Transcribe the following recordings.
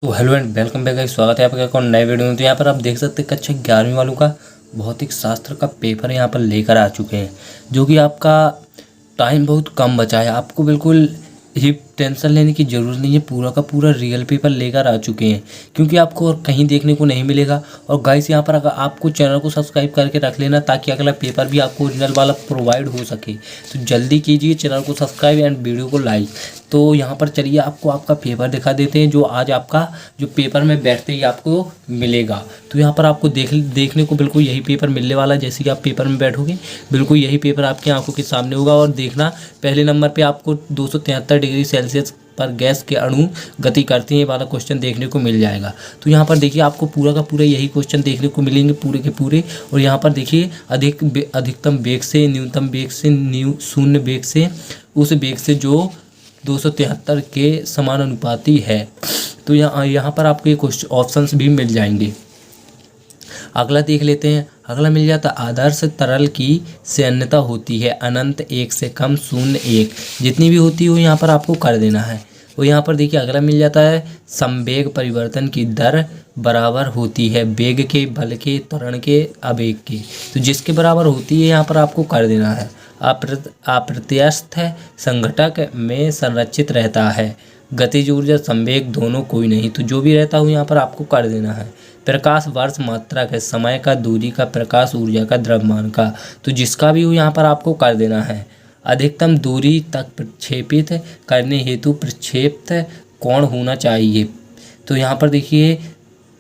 तो hello and welcome back guys, स्वागत है आपका एक और नए वीडियो में। तो यहाँ पर आप देख सकते हैं कक्षा 11वीं वालों का भौतिक शास्त्र का पेपर यहाँ पर लेकर आ चुके हैं, जो कि आपका टाइम बहुत कम बचा है। आपको बिल्कुल ही टेंशन लेने की ज़रूरत नहीं है, पूरा का पूरा रियल पेपर लेकर आ चुके हैं, क्योंकि आपको और कहीं देखने को नहीं मिलेगा। और गाइस यहाँ पर अगर आपको चैनल को सब्सक्राइब करके रख लेना, ताकि अगला पेपर भी आपको ओरिजिनल वाला प्रोवाइड हो सके। तो जल्दी कीजिए, चैनल को सब्सक्राइब एंड वीडियो को लाइक। तो यहाँ पर चलिए आपको आपका पेपर दिखा देते हैं, जो आज आपका जो पेपर में बैठते ही आपको मिलेगा। तो यहाँ पर आपको देखने को बिल्कुल यही पेपर मिलने वाला है। जैसे कि आप पेपर में बैठोगे, बिल्कुल यही पेपर आपकी आंखों के सामने होगा। और देखना, पहले नंबर पे आपको 273 डिग्री सेल्सियस पर गैस के अणु गति करते हैं, ये वाला क्वेश्चन देखने को मिल जाएगा। तो यहाँ पर देखिए आपको पूरा का पूरा यही क्वेश्चन देखने को मिलेंगे, पूरे के पूरे। और यहाँ पर देखिए अधिकतम वेग से न्यूनतम वेग से शून्य वेग से उस वेग से जो 273 के समानुपाती है। तो यहाँ पर आपको ये क्वेश्चन ऑप्शंस भी मिल जाएंगे। अगला देख लेते हैं। अगला मिल जाता है आदर्श तरल की सैन्यता होती है अनंत 1 से कम 0.1, जितनी भी होती हो यहाँ पर आपको कर देना है। और यहाँ पर देखिए अगला मिल जाता है संवेग परिवर्तन की दर बराबर होती है वेग के, बल के, त्वरण के, आवेग के। तो जिसके बराबर होती है यहाँ पर आपको कर देना है। अप्रत्यस्थ संघटक में संरक्षित रहता है, गतिज ऊर्जा संवेग दोनों कोई नहीं। तो जो भी रहता हो यहाँ पर आपको कर देना है। प्रकाश वर्ष मात्रा का, समय का, दूरी का, प्रकाश ऊर्जा का, द्रव्यमान का। तो जिसका भी हो यहाँ पर आपको कर देना है। अधिकतम दूरी तक प्रक्षेपित करने हेतु प्रक्षेपित कोण होना चाहिए। तो यहाँ पर देखिए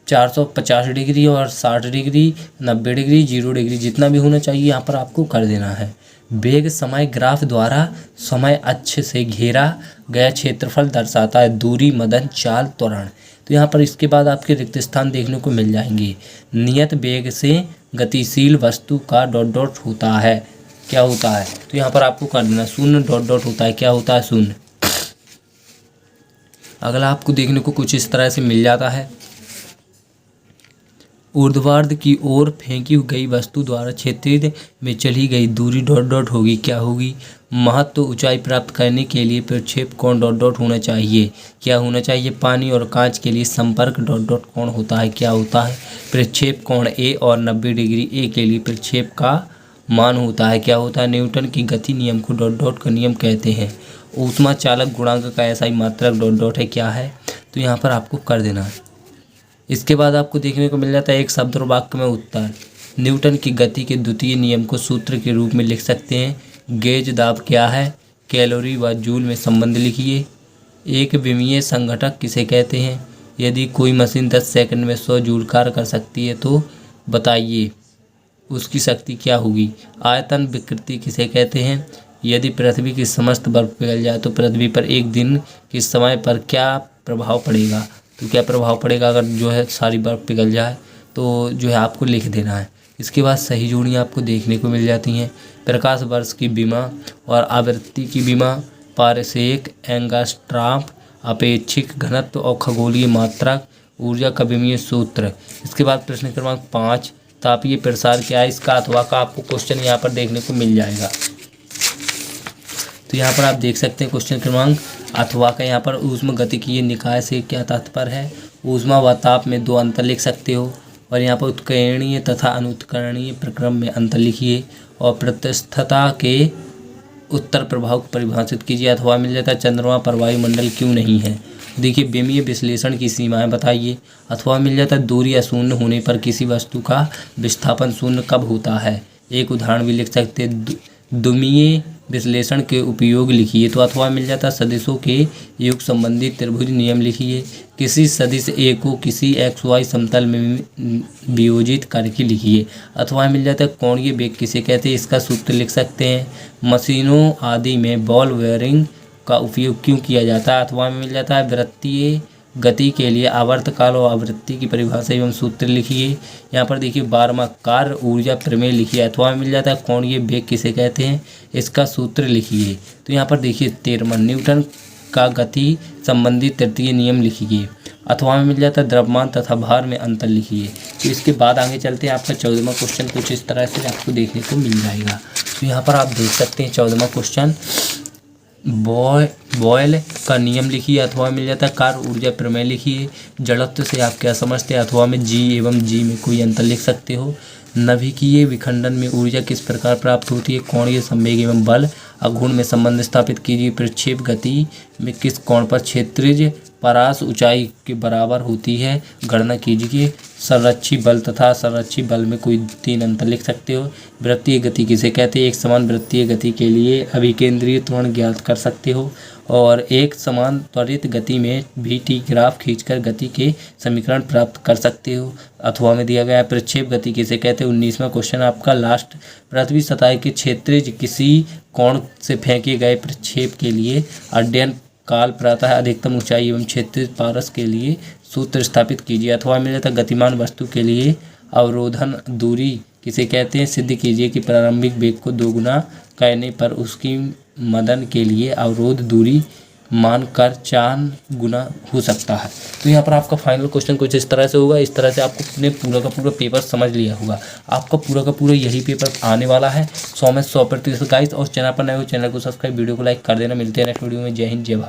450 डिग्री और 60 डिग्री, 90 डिग्री, 0 डिग्री, जितना भी होना चाहिए यहाँ पर आपको कर देना है। वेग समय ग्राफ द्वारा समय अक्ष से घेरा गया क्षेत्रफल दर्शाता है, दूरी, मदन, चाल, त्वरण। तो यहाँ पर इसके बाद आपके रिक्त स्थान देखने को मिल जाएंगे। नियत वेग से गतिशील वस्तु का डॉट डॉट होता है, क्या होता है? तो यहाँ पर आपको कर देना शून्य डॉट डॉट होता है, क्या होता है? शून्य। अगला आपको देखने को कुछ इस तरह से मिल जाता है। ऊर्ध्वाधर की ओर फेंकी गई वस्तु द्वारा क्षेत्र में चली गई दूरी डॉट डॉट होगी, क्या होगी? महत्व ऊंचाई प्राप्त करने के लिए प्रक्षेप कोण डॉट डॉट होना चाहिए, क्या होना चाहिए? पानी और कांच के लिए संपर्क डॉट डॉट कोण होता है, क्या होता है? प्रक्षेप कोण ए और 90 डिग्री ए के लिए प्रक्षेप का मान होता है, क्या होता है? न्यूटन की गति नियम को डॉट डॉट का नियम कहते हैं। ऊष्मा चालक गुणांक का ऐसा ही मात्रक डॉट डॉट है, क्या है? तो यहाँ पर आपको कर देना है। इसके बाद आपको देखने को मिल जाता है एक शब्द और वाक्य में उत्तर। न्यूटन की गति के द्वितीय नियम को सूत्र के रूप में लिख सकते हैं। गेज दाब क्या है? कैलोरी व जूल में संबंध लिखिए। एक विमीय संघटक किसे कहते हैं? यदि कोई मशीन 10 सेकंड में 100 जूल कार्य कर सकती है तो बताइए उसकी शक्ति क्या होगी? आयतन विकृति किसे कहते हैं? यदि पृथ्वी की समस्त बर्फ पिघल जाए तो पृथ्वी पर एक दिन के समय पर क्या प्रभाव पड़ेगा? तो क्या प्रभाव पड़ेगा अगर जो है सारी बर्फ़ पिघल जाए? तो जो है आपको लिख देना है। इसके बाद सही जोड़ियाँ आपको देखने को मिल जाती हैं। प्रकाश वर्ष की विमा और आवृत्ति की विमा, पारसेक, एंगस्ट्रॉम, अपेक्षिक घनत्व और खगोलीय मात्रा, ऊर्जा का विमीय सूत्र। इसके बाद प्रश्न क्रमांक 5, तापीय प्रसार क्या है? इसका अथवा का आपको क्वेश्चन यहाँ पर देखने को मिल जाएगा। तो यहाँ पर आप देख सकते हैं क्वेश्चन क्रमांक अथवा का। यहाँ पर ऊष्मा गतिकीय निकाय से क्या तात्पर्य है? ऊष्मा व ताप में 2 अंतर लिख सकते हो। और यहाँ पर उत्कीर्णीय तथा अनुत्कीर्णीय प्रक्रम में अंतर लिखिए। और प्रत्यस्थता के उत्तर प्रभाव को परिभाषित कीजिए। अथवा मिल जाता है चंद्रमा पर वायुमंडल क्यों नहीं है? देखिए विमीय विश्लेषण की सीमाएं बताइए। अथवा मिल जाता है दूरी अशून्य होने पर किसी वस्तु का विस्थापन शून्य कब होता है? एक उदाहरण भी लिख सकते हैं। द्विमीय विश्लेषण के उपयोग लिखिए। तो अथवा मिल जाता है सदिशों के योग संबंधी त्रिभुज नियम लिखिए। किसी सदिश ए को किसी XY समतल में वियोजित करके लिखिए। अथवा मिल जाता है कोणीय वेग किसे कहते हैं? इसका सूत्र लिख सकते हैं। मशीनों आदि में बॉल बेयरिंग का उपयोग क्यों किया जाता है? अथवा में मिल जाता है वृत्तीय गति के लिए आवर्तकाल और आवृत्ति की परिभाषा एवं सूत्र लिखिए। यहाँ पर देखिए 12वां कार्य ऊर्जा प्रमेय लिखिए। अथवा मिल जाता है कोणीय वेग किसे कहते हैं? इसका सूत्र लिखिए। तो यहाँ पर देखिए 13वां न्यूटन का गति संबंधी तृतीय नियम लिखिए। अथवा में मिल जाता है द्रव्यमान तथा भार में अंतर लिखिए। तो इसके बाद आगे चलते हैं। आपका 14वां क्वेश्चन कुछ इस तरह से आपको देखने को मिल जाएगा। तो यहाँ पर आप देख सकते हैं 14वां क्वेश्चन बॉयल का नियम लिखिए, अथवा मिल जाता है कार्य ऊर्जा प्रमेय लिखिए। जड़त्व से आप क्या समझते हैं, अथवा में जी एवं जी में कोई अंतर लिख सकते हो। नाभिकीय विखंडन में ऊर्जा किस प्रकार प्राप्त होती है, कोणीय संवेग एवं बल। अघूर्ण में संबंध स्थापित कीजिए। प्रक्षेप गति में किस कोण पर क्षेत्रीज परास ऊंचाई के बराबर होती है, गणना कीजिए। संरक्षी बल तथा संरक्षी बल में कोई 3 अंतर लिख सकते हो। वृत्तीय गति किसे कहते हैं, एक समान वृत्तीय गति के लिए अभिकेंद्रीय त्वरण ज्ञात कर सकते हो। और एक समान त्वरित गति में भी टी ग्राफ खींचकर गति के समीकरण प्राप्त कर सकते हो। अथवा में दिया गया है प्रक्षेप गति किसे कहते हैं। 19वां क्वेश्चन आपका लास्ट। पृथ्वी सतह के क्षेत्रीज किसी कोण से फेंके गए प्रक्षेप के लिए अध्ययन काल प्रातः अधिकतम ऊंचाई एवं क्षेत्रीय पारस के लिए सूत्र स्थापित कीजिए। अथवा में रहता गतिमान वस्तु के लिए अवरोधन दूरी किसे कहते हैं। सिद्ध कीजिए कि प्रारंभिक वेग को दोगुना करने पर उसकी मदन के लिए अवरोध दूरी मानकर 4 गुना हो सकता है। तो यहाँ पर आपका फाइनल क्वेश्चन कुछ इस तरह से होगा। इस तरह से आपको अपने पूरा का पूरा पेपर समझ लिया होगा। आपका पूरा का पूरा यही पेपर आने वाला है 100 में 100% गाइस। और चैनल पर नए हो चैनल को सब्सक्राइब, वीडियो को लाइक कर देना। मिलते हैं नेक्स्ट वीडियो में। जय हिंद जय भारत।